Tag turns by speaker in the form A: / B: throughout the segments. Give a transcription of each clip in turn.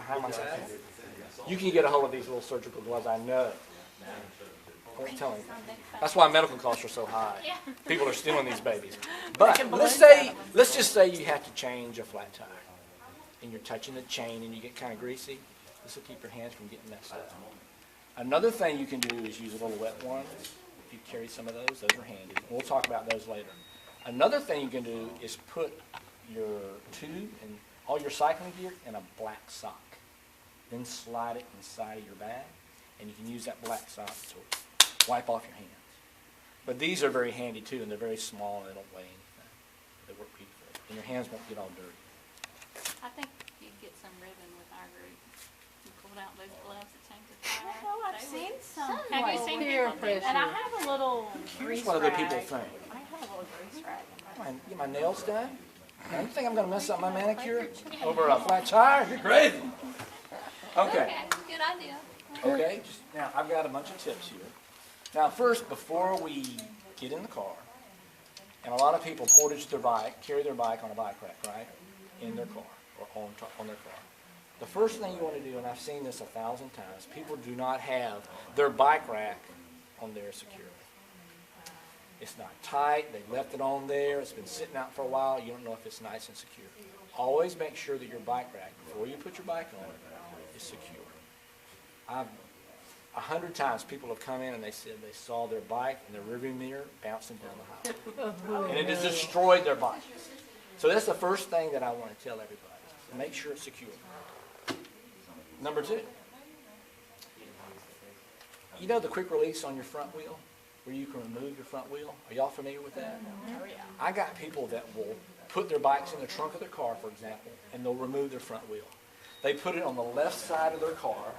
A: behind my saddle. You can get a hold of these little surgical gloves, I know. I won't tell anything. That's why medical costs are so high. People are stealing these babies. But let's just say you have to change a flat tire. And you're touching the chain and you get kind of greasy. This will keep your hands from getting messed up. Another thing you can do is use a little wet one. If you carry some of those are handy. We'll talk about those later. Another thing you can do is put your tube and all your cycling gear in a black sock. Then slide it inside of your bag, and you can use that black sock to wipe off your hands. But these are very handy too, and they're very small and they don't weigh anything. They work beautifully, and your hands won't get all dirty.
B: I think you'd get some ribbon with our group. You pulled out those gloves that change the tire.
C: Oh, I've seen some.
B: Have you seen
C: peer
B: people do that?
C: And I have a little
A: Here's
C: grease
A: what other
C: rag.
A: people think.
C: I have a little grease rag.
A: Get my nails done? Now, you think I'm going to mess up my manicure over a flat tire? You're crazy. Okay.
B: Good idea.
A: Okay. Now, I've got a bunch of tips here. Now, first, before we get in the car, and a lot of people portage their bike, carry their bike on a bike rack, right, in their car or on their car. The first thing you want to do, and I've seen this 1,000 times, people do not have their bike rack on there securely. It's not tight. They left it on there. It's been sitting out for a while. You don't know if it's nice and secure. Always make sure that your bike rack, before you put your bike on, is secure. 100 times people have come in and they said they saw their bike in their rearview mirror bouncing down the highway. And it has destroyed their bike. So that's the first thing that I want to tell everybody. Make sure it's secure. Number 2. You know the quick release on your front wheel? Where you can remove your front wheel? Are y'all familiar with that?
C: Oh, yeah.
A: I got people that will put their bikes in the trunk of their car, for example, and they'll remove their front wheel. They put it on the left side of their car.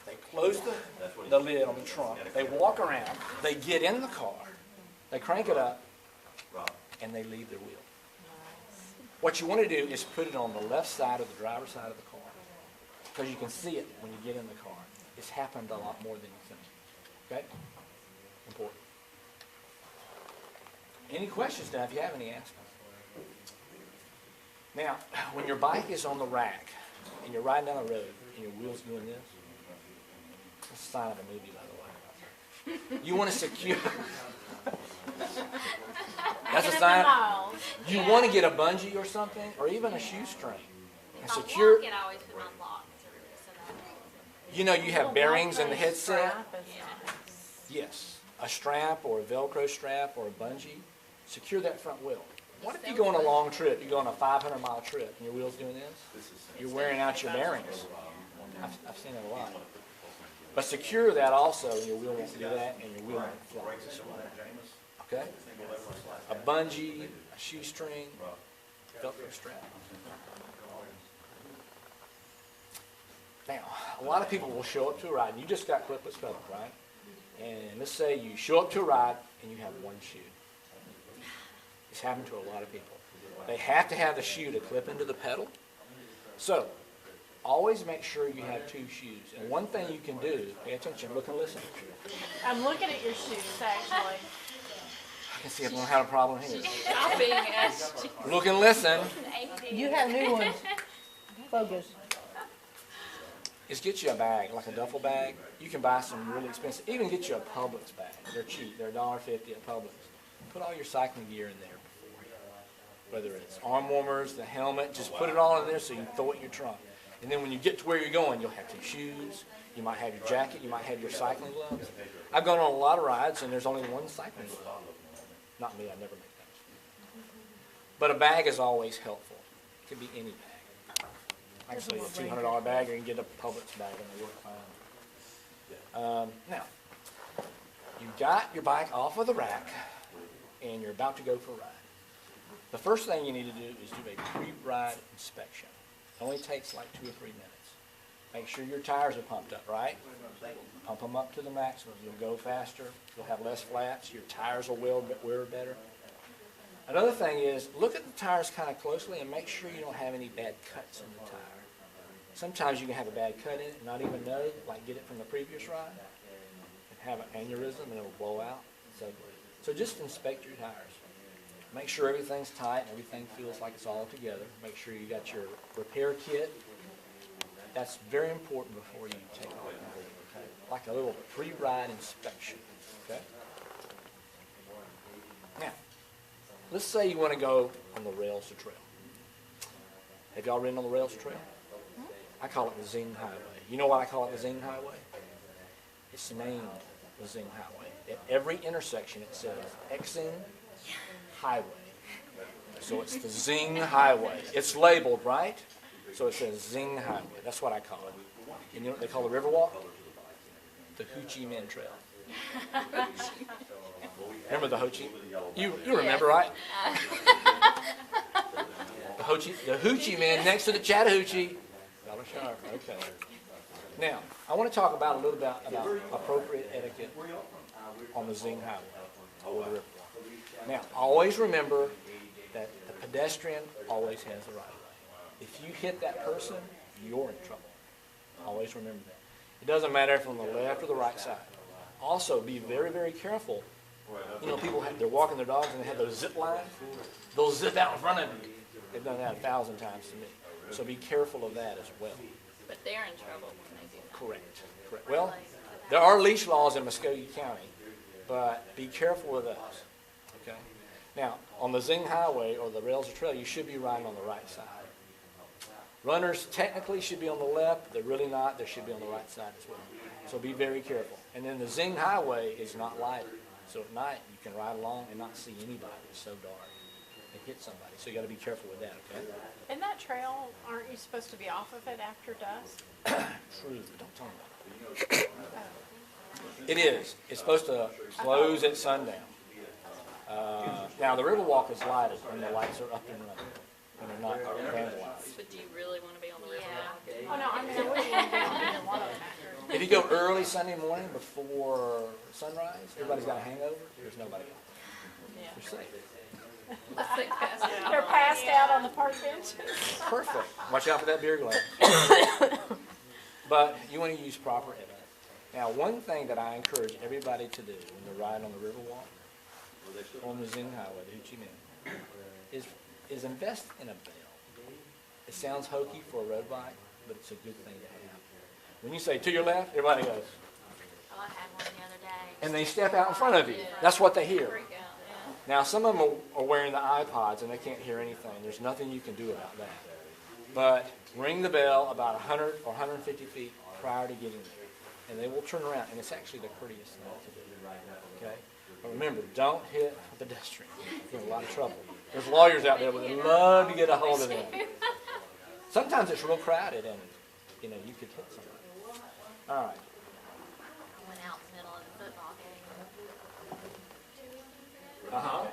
A: They close the lid on the trunk. They walk around. They get in the car. They crank it up, and they leave their wheel. What you want to do is put it on the left side of the driver's side of the car, because you can see it when you get in the car. It's happened a lot more than you think. Okay? Important. Any questions now? If you have any, ask them. Now, when your bike is on the rack and you're riding down the road and your wheel's doing this, that's a sign of a movie, by the way. You want to secure. That's a sign. You want to get a bungee or something, or even a shoestring, and secure.
B: It always put on lock.
A: You know, you have bearings in the headset. Yes. A strap or a Velcro strap or a bungee, secure that front wheel. What if you go on a long trip, you go on a 500-mile trip, and your wheel's doing this? You're wearing out your bearings. I've seen it a lot. But secure that also, and your wheel won't do that, and your wheel won't fly. Okay? A bungee, a shoestring, Velcro strap. Now, a lot of people will show up to a ride, and you just got clipless pedals, right? And let's say you show up to a ride and you have one shoe. It's happened to a lot of people. They have to have the shoe to clip into the pedal. So, always make sure you have 2 shoes. And one thing you can do, pay attention, look and listen.
C: I'm looking at your shoes, actually.
A: I can see everyone had a problem here.
B: Shopping as
A: Look and listen.
C: You have new ones. Focus.
A: Is get you a bag, like a duffel bag. You can buy some really expensive, even get you a Publix bag. They're cheap. They're $1.50 at Publix. Put all your cycling gear in there before. Whether it's arm warmers, the helmet, just put it all in there so you can throw it in your trunk. And then when you get to where you're going, you'll have 2 shoes. You might have your jacket. You might have your cycling gloves. I've gone on a lot of rides, and there's only one cycling glove. Not me. I never make that. But a bag is always helpful. It could be any bag. Actually, a $200 bag, or you can get a Publix bag and they work fine. Now, you've got your bike off of the rack and you're about to go for a ride. The first thing you need to do is do a pre-ride inspection. It only takes like 2 or 3 minutes. Make sure your tires are pumped up, right? Pump them up to the maximum. You'll go faster. You'll have less flats. Your tires will wear better. Another thing is, look at the tires kind of closely and make sure you don't have any bad cuts in the tire. Sometimes you can have a bad cut in it and not even know, like get it from the previous ride, and have an aneurysm and it'll blow out. So just inspect your tires. Make sure everything's tight and everything feels like it's all together. Make sure you got your repair kit. That's very important before you take off and leave, okay? Like a little pre-ride inspection, okay? Now, let's say you want to go on the Rails to Trail. Have y'all ridden on the Rails to Trail? I call it the Zing Highway. You know why I call it the Zing Highway? It's named the Zing Highway. At every intersection it says Exing Highway. So it's the Zing Highway. It's labeled, right? So it says Zing Highway. That's what I call it. And you know what they call the Riverwalk? The Ho Chi Minh Trail. Remember the Ho Chi? You remember, right? The Ho Chi Minh next to the Chattahoochee. Y'all are sharp. Okay. Now, I want to talk about a little bit about appropriate etiquette on the Zing Highway or the Riverwalk. Now, always remember that the pedestrian always has the right of way. If you hit that person, you're in trouble. Always remember that. It doesn't matter if on the left or the right side. Also, be very, very careful. You know, people they're walking their dogs and they have those zip lines. They'll zip out in front of you. They've done that 1,000 times to me. So be careful of that as well.
B: But they're in trouble when they do that.
A: Correct. Correct. Well, there are leash laws in Muskogee County, but be careful with those. Okay. Now, on the Zing Highway or the Rails to Trail, you should be riding on the right side. Runners technically should be on the left. They're really not. They should be on the right side as well. So be very careful. And then the Zing Highway is not lighted. So at night, you can ride along and not see anybody. It's so dark. And hit somebody. So you got to be careful with that, okay?
C: In that trail, aren't you supposed to be off of it after dusk?
A: True, but don't tell me about it. It is. It's supposed to close at sundown. Now, the Riverwalk is lighted when the lights are up and running. And they're not vandalized.
B: But do you really want to be on the Riverwalk?
C: Oh, no, I mean, I wouldn't want to be on either one of them after.
A: If you go early Sunday morning before sunrise, everybody's got a hangover, there's nobody else.
C: Yeah.
A: You're safe.
C: They're passed out on the park bench.
A: Perfect. Watch out for that beer glass. But you want to use proper etiquette. Now, one thing that I encourage everybody to do when they're riding on the Riverwalk, on the Zing Highway, the Ho Chi Minh, is invest in a bell. It sounds hokey for a road bike, but it's a good thing to have. When you say to your left, everybody goes.
B: Oh, I had one the other day.
A: And they step out in front of you. That's what they hear.
B: Freak out, yeah.
A: Now, some of them are wearing the iPods and they can't hear anything. There's nothing you can do about that. But ring the bell about 100 or 150 feet prior to getting there. And they will turn around. And it's actually the prettiest thing to do. Okay? But remember, don't hit a pedestrian. You're in a lot of trouble. There's lawyers out there that would love to get a hold of them. Sometimes it's real crowded and, you know, you could hit somebody. All right.
B: I went out in the middle of the football game.
A: Uh-huh.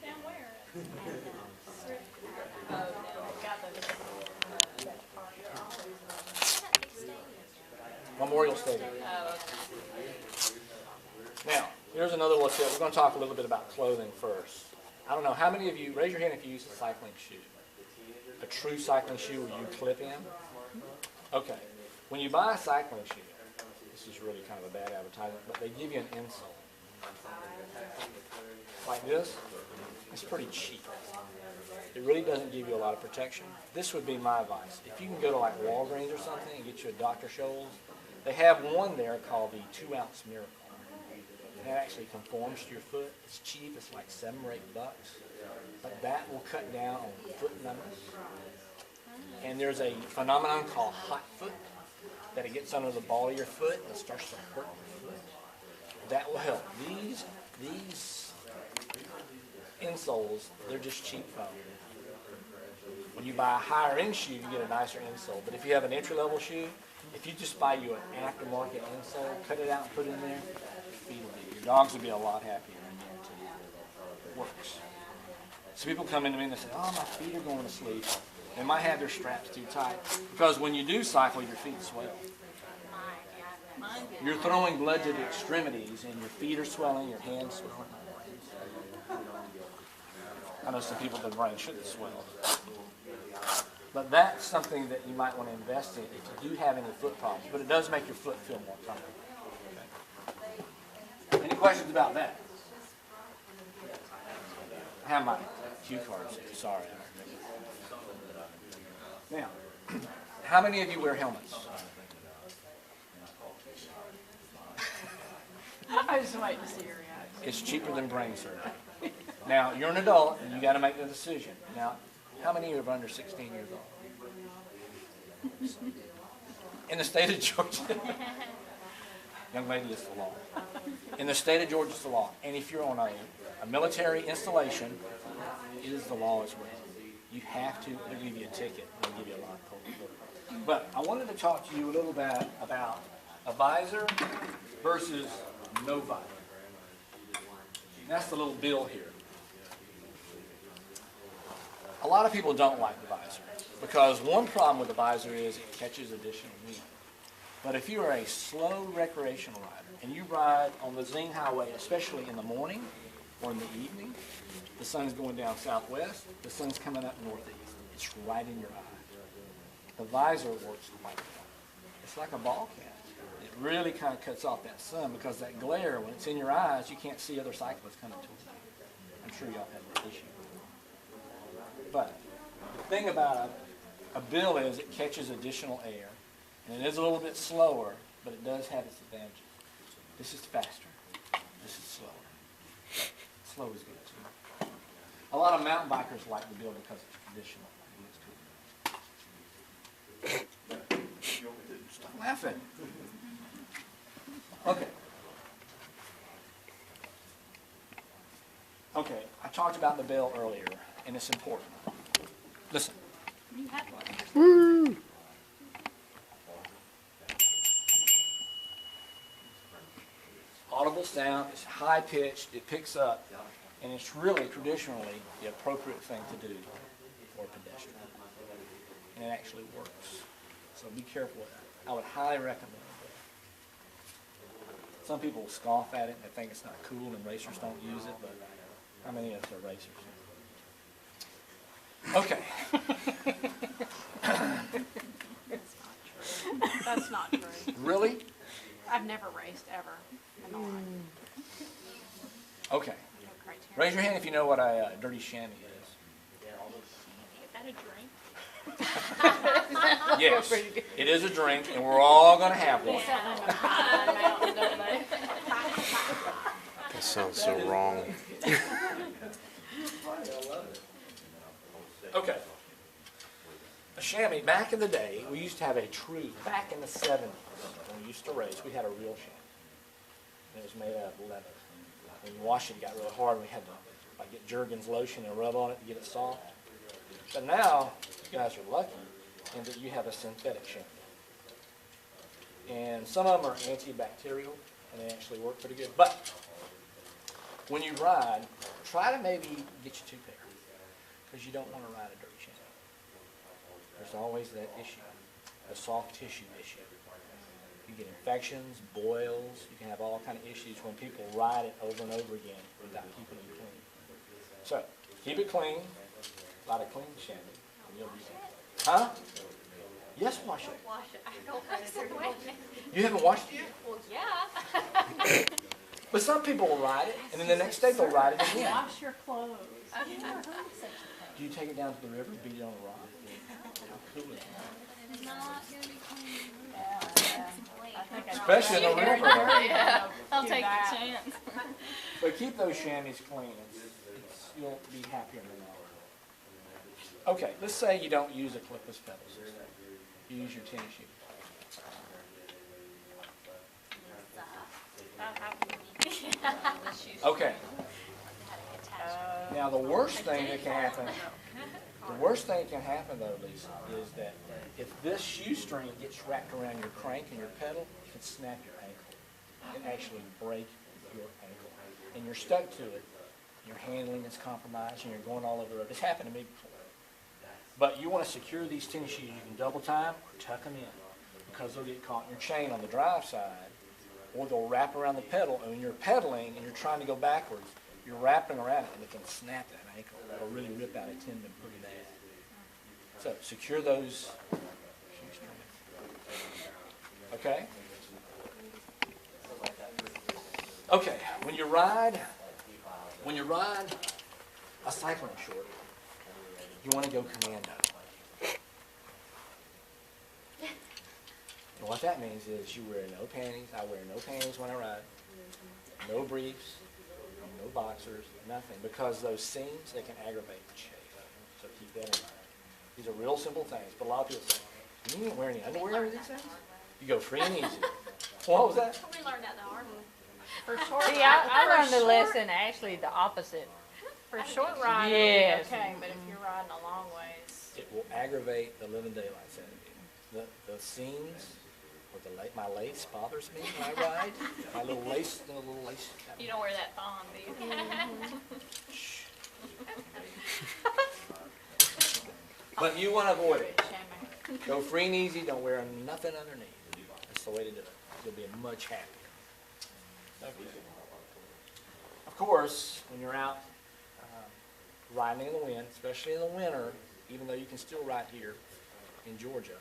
C: Down where?
A: Memorial Stadium.
B: Oh, okay.
A: Now, here's another look at. We're going to talk a little bit about clothing first. I don't know, how many of you, raise your hand if you use a cycling shoe. A true cycling shoe where you clip in? Okay. When you buy a cycling shoe, this is really kind of a bad advertisement, but they give you an insole. Like this. It's pretty cheap. It really doesn't give you a lot of protection. This would be my advice. If you can go to like Walgreens or something and get you a Dr. Scholl's, they have one there called the 2-ounce Miracle. It actually conforms to your foot. It's cheap. It's like $7 or $8. But that will cut down on foot numbness. And there's a phenomenon called hot foot, that it gets under the ball of your foot and it starts to hurt your foot. That will help. These insoles, they're just cheap foam. When you buy a higher end shoe, you get a nicer insole. But if you have an entry-level shoe, if you just buy you an aftermarket insole, cut it out and put it in there, your dogs will be a lot happier. I guarantee you. It works. So people come into me and they say, oh, my feet are going to sleep. They might have their straps too tight. Because when you do cycle, your feet swell.
B: Mine did.
A: You're throwing blood to the extremities and your feet are swelling, your hands swelling. I know some people, their brain shouldn't swell. But that's something that you might want to invest in if you do have any foot problems. But it does make your foot feel more comfortable. Okay. Any questions about that? I have my cue cards here. Sorry. Now, how many of you wear helmets?
C: I was waiting to see your reaction.
A: It's cheaper than brain surgery. Now, you're an adult, and you got to make the decision. Now, how many of you are under 16 years old? In the state of Georgia, young lady, it's the law. In the state of Georgia, it's the law. And if you're on a military installation, it is the law as well. You have to, they'll give you a ticket. They'll give you a lot of public. But I wanted to talk to you a little bit about a visor versus no visor. And that's the little bill here. A lot of people don't like the visor because one problem with the visor is it catches additional wind. But if you are a slow recreational rider and you ride on the Zing Highway, especially in the morning or in the evening, the sun's going down southwest, the sun's coming up northeast. It's right in your eye. The visor works like that. It's like a ball cap. It really kind of cuts off that sun because that glare, when it's in your eyes, you can't see other cyclists coming towards you. I'm sure y'all have that issue. But the thing about a bill is it catches additional air. And it is a little bit slower, but it does have its advantages. This is faster. This is slower. Slow is good too. A lot of mountain bikers like the bill because it's traditional. Stop laughing. Okay. Okay, I talked about the bill earlier, and it's important. Listen.
B: You had one.
A: Audible sound, it's high pitched, it picks up, and it's really traditionally the appropriate thing to do for a pedestrian. And it actually works. So be careful with that. I would highly recommend it. Some people scoff at it and they think it's not cool and racers don't use it, but how many of us are racers? Okay.
C: That's not true.
A: Really?
C: I've never raced ever in my life.
A: Okay.
C: No criteria.
A: Raise your hand if you know what a dirty chamois is.
B: Is that a drink?
A: Yes, it is a drink, and we're all going to have one.
D: That sounds so wrong.
A: Okay. A chamois, back in the day, we used to have a tree. Back in the 70s, when we used to race, we had a real chamois. And it was made out of leather. When you wash it, it got really hard. We had to like get Jergens lotion and rub on it to get it soft. But now, you guys are lucky in that you have a synthetic chamois. And some of them are antibacterial, and they actually work pretty good. But when you ride, try to maybe get you two pair, because you don't want to ride a dirty chamois. There's always that issue, the soft tissue issue. You get infections, boils, you can have all kind of issues when people ride it over and over again without keeping it clean. So, keep it clean, a lot of clean chamois, and you'll be good. Huh? Yes, wash it.
B: Wash it. I don't wash it.
A: You haven't washed it yet?
B: Well, yeah.
A: But some people will ride it, and then the next day they'll ride it again.
C: Wash your clothes.
A: Do you take it down to the river and beat it on the rock? How cool is that?
B: It's not going to be clean.
A: Especially in the river.
B: Yeah. I'll
C: Do
B: take
C: that.
B: the chance.
A: But keep those chamois clean. You'll be happier than that. Okay, let's say you don't use a clipless pedal system. You use your tennis shoes. Okay. Now the worst thing that can happen, though, Lisa, is that if this shoestring gets wrapped around your crank and your pedal, it can snap your ankle. It can actually break your ankle. And you're stuck to it. Your handling is compromised and you're going all over the road. This happened to me before. But you want to secure these tennis shoes. You can double time or tuck them in because they'll get caught in your chain on the drive side, or they'll wrap around the pedal. And when you're pedaling and you're trying to go backwards, you're wrapping around it and it can snap that ankle. That'll really rip out a tendon pretty bad. So secure those shoestrings. Okay? Okay, when you ride a cycling short, you want to go commando. And what that means is you wear no panties. I wear no panties when I ride. No briefs, no boxers, nothing. Because those seams, they can aggravate the shape. So keep that in mind. These are real simple things, but a lot of people say, you didn't wear any underwear with these things? You go free and easy. What was that?
B: We learned that the hard way.
C: For short
E: See, I learned the
C: short-
E: lesson actually the opposite.
C: For short riding,
E: Yes.
C: okay, but if you're riding a long ways,
A: It will aggravate the living daylights out of you. The seams or my lace bothers me when I ride. My little lace.
C: you don't wear that thong, do you?
A: But you want to avoid it. Go free and easy. Don't wear nothing underneath. That's the way to do it. You'll be much happier. Okay. Of course, when you're out riding in the wind, especially in the winter, even though you can still ride here in Georgia,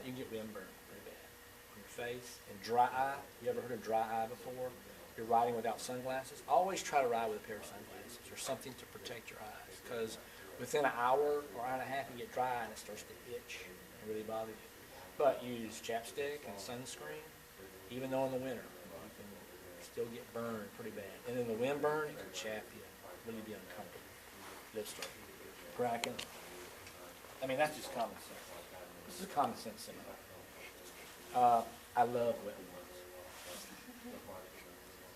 A: you can get windburn pretty bad on your face. And dry eye. You ever heard of dry eye before? You're riding without sunglasses. Always try to ride with a pair of sunglasses or something to protect your eyes, because within an hour or hour and a half, you get dry and it starts to itch and really bother you. But use chapstick and sunscreen, even though in the winter, you can still get burned pretty bad. And in the wind burn, it can chap you, really be uncomfortable. Lips start cracking. I mean, that's just common sense. This is a common sense seminar. I love wet ones.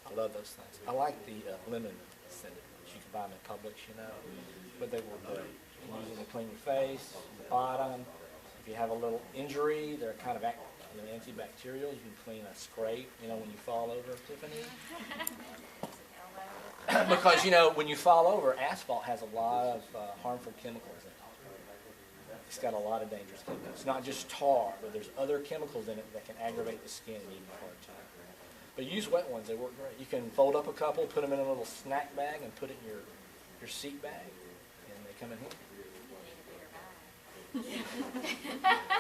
A: I love those things. I like the lemon scented ones. You can buy them at Publix, you know, but they work great. You can use them to clean your face, the bottom. If you have a little injury, they're kind of antibacterial. You can clean a scrape, you know, when you fall over, Tiffany. Because, you know, when you fall over, asphalt has a lot of harmful chemicals in it. It's got a lot of dangerous chemicals. It's not just tar, but there's other chemicals in it that can aggravate the skin and give you a hard time. But use wet ones. They work great. You can fold up a couple, put them in a little snack bag, and put it in your seat bag, and they come in here.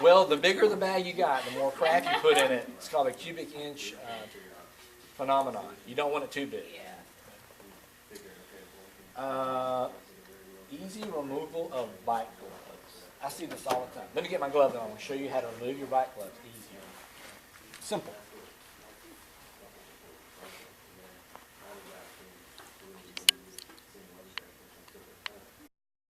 A: Well, the bigger the bag you got, the more crap you put in it. It's called a cubic inch phenomenon. You don't want it too big. Easy removal of bike gloves. I see this all the time. Let me get my gloves on. I'll show you how to remove your bike gloves easier. Simple.